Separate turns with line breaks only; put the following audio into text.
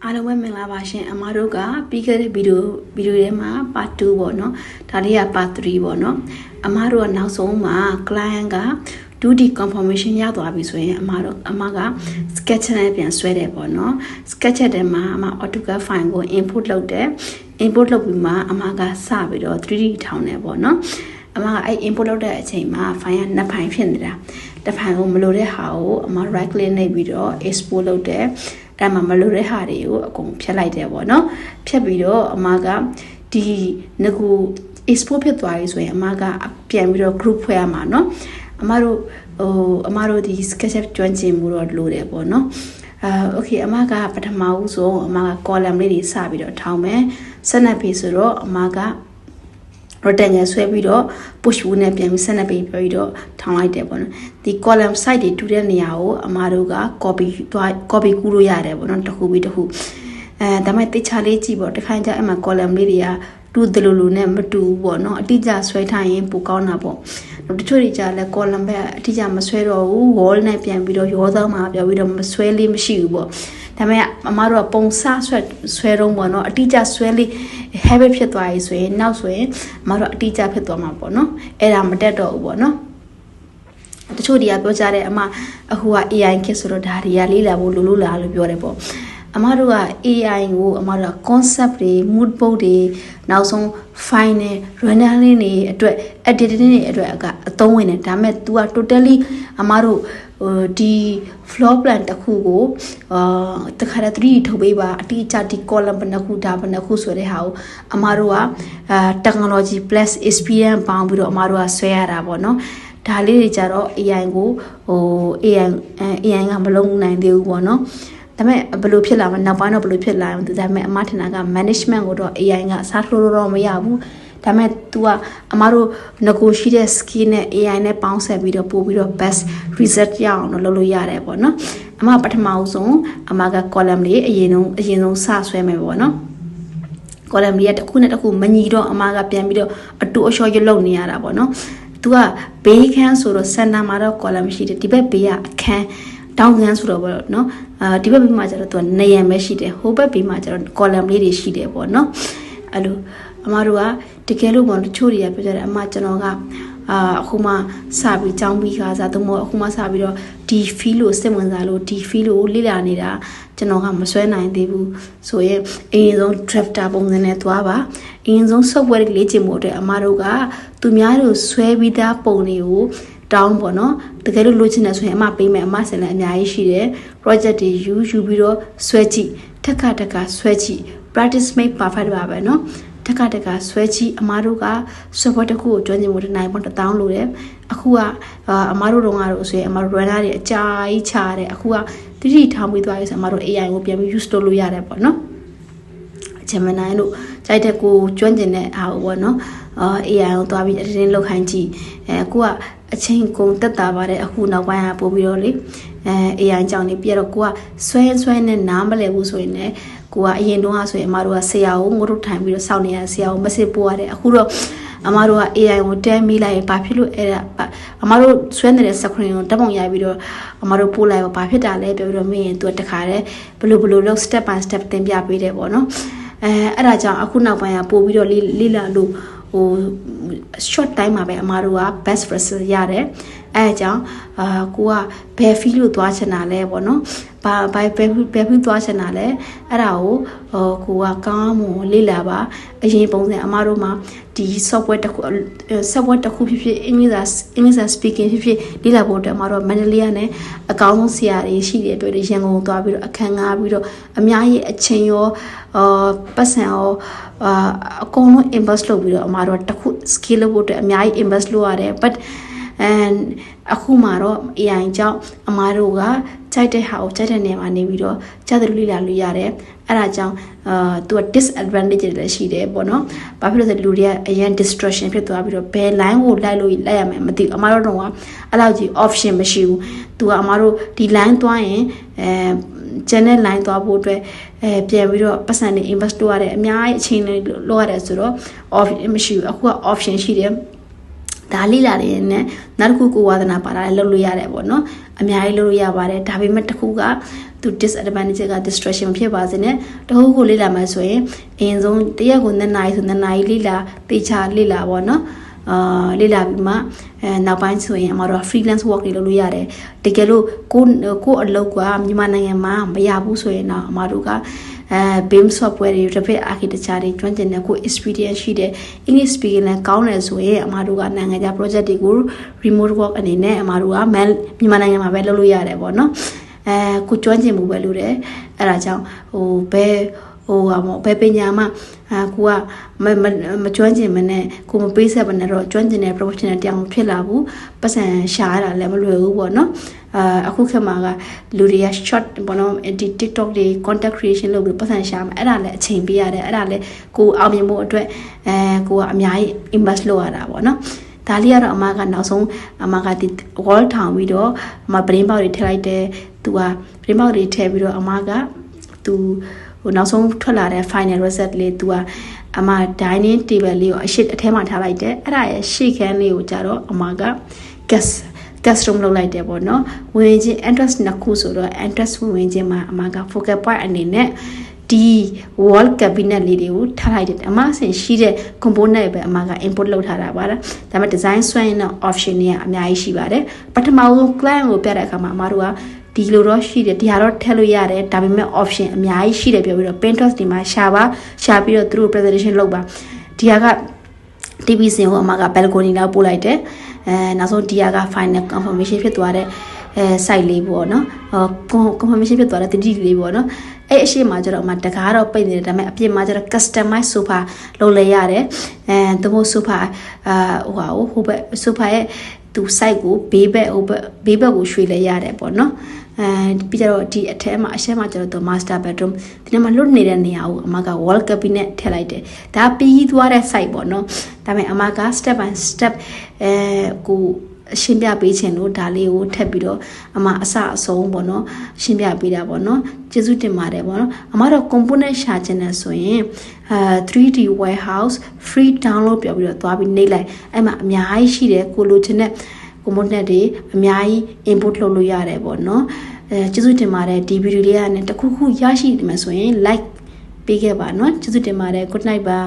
အားလုံးပဲမင်္ဂလာပါရှင်အမားတို့ကပြီးခဲ့တဲ့ဗီဒီယိုထဲမှာ part 2ပေါ့နော်ဒါလေးက part 3ပေါ့နော်အမားတို့ကနောက်ဆုံးမှာ client က 2D confirmation ရသွားပြီဆိုရင်အမားက sketch နဲ့ပြန်ဆွဲတယ်ပေါ့နော် sketch ထဲမှာအမား AutoCAD file ကို input လုပ်တယ် input လုပ်ပြီးမှအမားကစပြီးတော့ 3D ထောင်တယ်ပေါ့နော်အမားကအဲ့ input လုပ်တဲ့အချိန်မှာ file ကနှစ်ဖိုင်ဖြစ်နေတာတစ်ဖိုင်ကိုမလိုတဲ့ဟာကိုအမား right click နှိပ်ပြီးတော့ export လုပ်တယ်အဲ့မှာမလိုတဲ့ဟာတွေကိုအကုန်ဖြတ်လိုက်တယ်ပေါ့နော်ဖြတ်ပြီးတော့အမကဒီငကူ export ဖြစ်သွားပြီဆိုရင်အမကပြန်ပြီးတော့ group ဖွဲ့ရမှာเนาะအမတို့ဒီ sketch ကျွမ်းကျင်မှုတော့လိုတယ်ပေါ့နော်okay အမကပထမဦးဆုံးအမက column လေးတွေစပြီးတော့ထောင်းမယ်12 page ဆိုတော့အမကrectangle ဆွဲပြီးတော့ push ဘူးနဲ့ပြန်ပြီး12 page ပြီးတော့ထောင်းလိုက်တယ်ပေါ့နော်ဒီ column side တွေတူတဲ့နေရာကိုအမတို့က copy ကူးလို့ရတယ်ပေါ့နော်တစ်ခုပြီးတစ်ခုဒါမှတိတ်ချလေးကြည့်ပေါ့တစ်ခါကျအဲ့မှာ column လေးတွေကတူတယ်လို့နဲ့မတူဘူးပေါ့နော်အတိအကျဆွဲထားရင်ပိုကောင်းတာပေါ့တချို့တွေကြလဲ column ပဲအတိအကျမဆွဲတော့ဘူး wall နဲ့ပြန်ပြီးတော့ရောသားမှာပြောပြီးတော့မဆွဲလေးမရှိဘူးပေါ့ဒါပေမဲ့အမတို့ကပုံစဆွဲတော့ပေါ့နော်အတိအကျဆွဲလေး habit ဖြစ်သွားပြီဆိုရင်နောက်ဆိုရင်အမတို့အတိအကျဖြစ်သွားမှာပေါ့နော်အဲ့ဒါမတက်တော့ဘူးပေါ့နော်တချို့တွေကပြောကြတယ်အမအခုက AI ခက်ဆိုတော့ဒါတွေကလေးလာဖို့လိုလားလို့ပြောတယ်ပေါ့အမတို့က AI ကိုအမတို့က concept တွေ mood board တွေနောက်ဆုံး file နဲ့ rendering တွေအတွက် editing တွေအတွက်အသုံးဝင်တယ်ဒါပေမဲ့ तू က totally အမတို့ဒီ floor plan တစ်ခုကိုတခါတည်း 3D ထုတ်ပေးပါအတိအကျဒီ column ဘယ်နှခုဒါဘယ်နှခုဆိုတဲ့ဟာကိုအမတို့ကtechnology plus experience ပေါင်းပြီးတော့အမတို့ကဆွဲရတာပေါ့နော်ဒါလေးတွေကြတော့ AI ကို AI ကမလုံးနိုင်သေးဘူးပေါ့နော်ဒါပေမဲ့ဘယ်လိုဖြစ်လာမလဲနောက်ပိုင်းတော့ဘယ်လိုဖြစ်လာမလဲဒါပေမဲ့အမထင်တာက management ကိုတော့ AI ကစားထိုးတော့မရဘူးဒါပေမဲ့ तू ကအမတို့ငကိုရှိတဲ့ skill နဲ့ AI နဲ့ပေါင်းဆက်ပြီးတော့ပို့ပြီးတော့ best result ရအောင်တော့လုပ်လို့ရတယ်ပေါ့နော်အမပထမဦးဆုံးအမက column လေးအရင်ဆုံးစဆွဲမယ်ပေါ့နော် column လေးကတစ်ခုနဲ့တစ်ခုမညီတော့အမကပြန်ပြီးတော့အတူအလျှော်ရလုပ်နေရတာပေါ့နော် तू ကဘေးခန်းဆိုတော့ center မှာတော့ column ရှိတယ်ဒီဘက်ဘေးကအခန်းတောင်းကန်းဆိုတော့ပေါ့နော်ဒီဘက်ဘေးမှာကျတော့ तू နေရံပဲရှိတယ်ဟိုဘက်ဘေးမှာကျတော့ column လေးတွေရှိတယ်ပေါ့နော်အဲ့လိုအမတို့ကတကယ်လို့ပေါ့တချို့တွေကပြောကြတယ်အမကျွန်တော်ကအခုမှစပြီးကြောင်းပြီးခါစားသို့မဟုတ်အခုမှစပြီးတော့ဒီ feel ကိုစိတ်ဝင်စားလို့ဒီ feel ကိုလေ့လာနေတာကျွန်တော်ကမဆွဲနိုင်သေးဘူးဆိုရင်အရင်ဆုံး drafter ပုံစံနဲ့သွားပါအရင်ဆုံး software တွေလေ့ကျင့်ဖို့အတွက်အမတို့ကသူများတို့ဆွဲပြီးသားပုံတွေကိုတောင်းပေါ့နော်တကယ်လို့လိုချင်တယ်ဆိုရင်အမပေးမယ်အမဆင်လည်းအများကြီးရှိတယ် project တွေယူပြီးတော့ဆွဲကြည့်ထက်ခါဆွဲကြည့် practice make perfect ပါပဲနော်တက်ကဆွဲကြည့်အမားတို့က software တစ်ခုကိုကျွမ်းကျင်မှုတစ်နိုင်ပေါင်း1000လို့တယ်အခုကအမားတို့တော့ဆိုရင်အမားတို့ runner တွေအကြာကြီးချရတယ်အခုကတိတိထောင်ပြီးသွားပြီဆိုအမားတို့ AI ကိုပြန်ပြီး use လုပ်လို့ရတယ်ပေါ့နော် Gemini တို့ကြိုက်တဲ့ကိုကျွမ်းကျင်တဲ့ဟာပေါ့နော်AI ကိုသွားပြီး editing လုပ်ခိုင်းကြည့်ကိုကအချိန်ကုန်တက်တာပါတယ်အခုနောက်ပိုင်းကပို့ပြီးတော့လေAI ကြောင့်နေပြတော့ကိုကဆွဲနဲ့နားမလဲဘူးဆိုရင်လည်းကိုကအရင်တုန်းကဆိုရင်အမတို့ကဆရာကိုငို့ထုတ်ထိုင်ပြီးတော့စောင့်နေရဆရာကို message ပို့ရတယ်အခုတော့အမတို့က AI ကိုတဲမိလိုက်ရင်ဘာဖြစ်လို့အဲ့ဒါအမတို့ဆွဲနေတဲ့ screen ကိုတက်ပုံရိုက်ပြီးတော့အမတို့ပို့လိုက်တော့ဘာဖြစ်တာလဲပြောပြီးတော့မင်းရင်သူကတခါတည်းဘယ်လိုလုပ် step by step သင်ပြပေးတယ်ပေါ့နော်အဲ့ဒါကြောင့်အခုနောက်ပိုင်းကပို့ပြီးတော့လေ့လာလို့short time မှာပဲအမတို့က best result ရတယ်အဲအကြောင်းကိုကဘယ် feel လို့သွားချင်တာလဲပေါ့နော်ဘယ် feel သွားချင်တာလဲအဲ့ဒါကိုကကောင်းမှုလေ့လာပါအရင်ပုံစံအမတို့မှာဒီ software တစ်ခုဖြစ်ဖြစ် English speaking ဖြစ်ဖြစ်လေ့လာဖို့အတွက်အမတို့ mentally နဲ့အကောင်းဆုံးဆရာတွေရှိတယ်ပြောတယ်ရန်ကုန်သွားပြီးတော့အခန်းငှားပြီးတော့အများကြီးအချိန်ရောပတ်စံရောအကုန်လုံး invest လုပ်ပြီးတော့အမတို့တစ်ခု skill လုပ်ဖို့အတွက်အများကြီး invest လုပ်ရတယ် but အခုမှတော့ AI ကြောင့်အမားတို့ကကြိုက်တဲ့ဟာကိုကြိုက်တဲ့နေရာမှာနေပြီးတော့ကြားတယ်လို့လေ့လာလို့ရတယ်အဲ့ဒါကြောင့်သူက disadvantage တွေလည်းရှိတယ်ပေါ့နော်ဘာဖြစ်လို့လဲဆိုလူတွေကအရင် distraction ဖြစ်သွားပြီးတော့ဘယ် line ကိုလိုက်ရမယ်မသိဘူးအမားတို့တော့အဲ့လောက်ကြီး option မရှိဘူးသူကအမားတို့ဒီ line သွားရင်channel line သွားဖို့အတွက်ပြန်ပြီးတော့ပတ်စံနေ invest လုပ်ရတယ်အများကြီးအချိန်တွေလုပ်ရတယ်ဆိုတော့ option မရှိဘူးအခုက option ရှိတယ်ဒါလေးလာတယ်နဲ့နောက်တစ်ခုကိုဝါသနာပါတာလည်းလုပ်လို့ရတယ်ပေါ့နော်အများကြီးလုပ်လို့ရပါတယ်ဒါပေမဲ့တစ်ခုကသူ သူ disadvantage က distraction ဖြစ်ပါစေနဲ့တခုခုလေ့လာမှဆိုရင်အရင်ဆုံးတရက်ကို2 နာရီဆို2 နာရီလေ့လာတေချာလေ့လာပေါ့နော်လေ့လာပြီးမှနောက်ပိုင်းဆိုရင်အမတို့ freelance work တွေလုပ်လို့ရတယ်တကယ်လို့ကိုအလုပ်ကမြန်မာနိုင်ငံမှာမရဘူးဆိုရင်တော့အမတို့ကBIM software တွေ Revit architecture တွေကျွမ်းကျင်တဲ့ကို experience ရှိတဲ့ English speaking လည်းကောင်းတယ်ဆိုရင်အမတို့ကနိုင်ငံခြား project တွေကို remote work အနေနဲ့အမတို့ကမြန်မာနိုင်ငံမှာပဲလုပ်လို့ရတယ်ပေါ့နော်ကိုကျွမ်းကျင်မှုပဲလို့တယ်အဲ့ဒါကြောင့်ဘယ်ပညာမှကိုကမကျွမ်းကျင်မနဲ့ကိုမပေးဆက်မနဲ့တော့ကျွမ်းကျင်တဲ့ professional တရားမဖြစ်လာဘူးပတ်စံရှာရတာလည်းမလွယ်ဘူးပေါ့နော်အခုခေတ်မှာကလူတွေက short ပေါ့နော်ဒီ TikTok တွေ content creation လုပ်ပြီးပတ်စံရှာမယ်အဲ့ဒါလည်းအချိန်ပေးရတယ်အဲ့ဒါလည်းကိုအောင်မြင်ဖို့အတွက်ကိုကအများကြီး invest လုပ်ရတာပေါ့နော်ဒါလေးကတော့အမကနောက်ဆုံးအမကဒီ wall ထောင်ပြီးတော့အမ brain box တွေထည့်လိုက်တယ်သူက brain box တွေထည့်ပြီးတော့အမကသူနောက်ဆုံးထွက်လာတဲ့ final result လေးသူကအမ dining table လေးကိုအထဲမှာထားလိုက်တယ်အဲ့ဒါရဲ့ရှေ့ခန်းလေးကိုကြတော့အမက guest room လုပ်လိုက်တယ်ပေါ့နော်ဝင်ချင်း entrance နှစ်ခုဆိုတော့ entrance ဝင်ချင်းမှာအမက focal point အနေနဲ့ဒီ wall cabinet လေးတွေကိုထားလိုက်တယ်အမဆင်ရှိတဲ့ component ပဲအမက input လုပ်ထားတာပါဒါပေမဲ့ design ဆွဲရင်တော့ option တွေကအများကြီးရှိပါတယ်ပထမဆုံး client ကိုပြတဲ့အခါမှာအမတို့ကဒီလိုတော့ရှိတယ်ဒီဟာတော့ထည့်လို့ရတယ်ဒါပေမဲ့ option အများကြီးရှိတယ်ပြောပြီးတော့ Pinterest ဒီမှာရှာပြီးတော့သူတို့ presentation လုပ်ပါဒီဟာက TV စင်ကိုအမက balcony လောက်ပို့လိုက်တယ်နောက်ဆုံးဒီဟာက final confirmation ဖြစ်သွားတဲ့site လေးပေါ့နော်confirmation ဖြစ်သွားတဲ့ 3D လေးပေါ့နော်အဲ့အရှိမကျတော့အမတကားတော့ပိတ်နေတယ်ဒါပေမဲ့အပြင်မှာကျတော့ customize sofa လုပ်လဲရတယ်သူတို့ sofa ဟိုဘက် sofa ရဲ့သူ site ကိုဘေးဘက်ကိုရွှေ့လဲရတယ်ပေါ့နော်ပြီးကြတော့ဒီအထဲမှာအရှက်မှာကျတော့ master bedroom ဒီနေ့မှာလွတ်နေတဲ့နေရာကိုအမက wall cabinet ထည့်လိုက်တယ်ဒါပြီးသွားတဲ့ site ပေါ့နော်ဒါပေမဲ့အမက step by step ကိုရှင်းပြပေးခြင်းလို့ဒါလေးကိုထပ်ပြီးတော့အမအစအဆုံးပေါ့နော်ရှင်းပြပေးတာပေါ့နော်ကျေးဇူးတင်ပါတယ်ပေါ့နော်အမတော့ component ရှာခြင်းနဲ့ဆိုရင်3D warehouse free download ပြောပြီးတော့သွားပြီးနှိပ်လိုက်အဲ့မှာအများကြီးရှိတယ်ကိုလိုချင်တဲ့ component တွေအများကြီး input လုပ်လို့ရတယ်ပေါ့နော်ကျေးဇူးတင်ပါတယ်ဒီဗီဒီယိုလေးကနေတခုခုရရှိတယ်မှာဆိုရင် like ပေးခဲ့ပါနော်ကျေးဇူးတင်ပါတယ် good night ပါ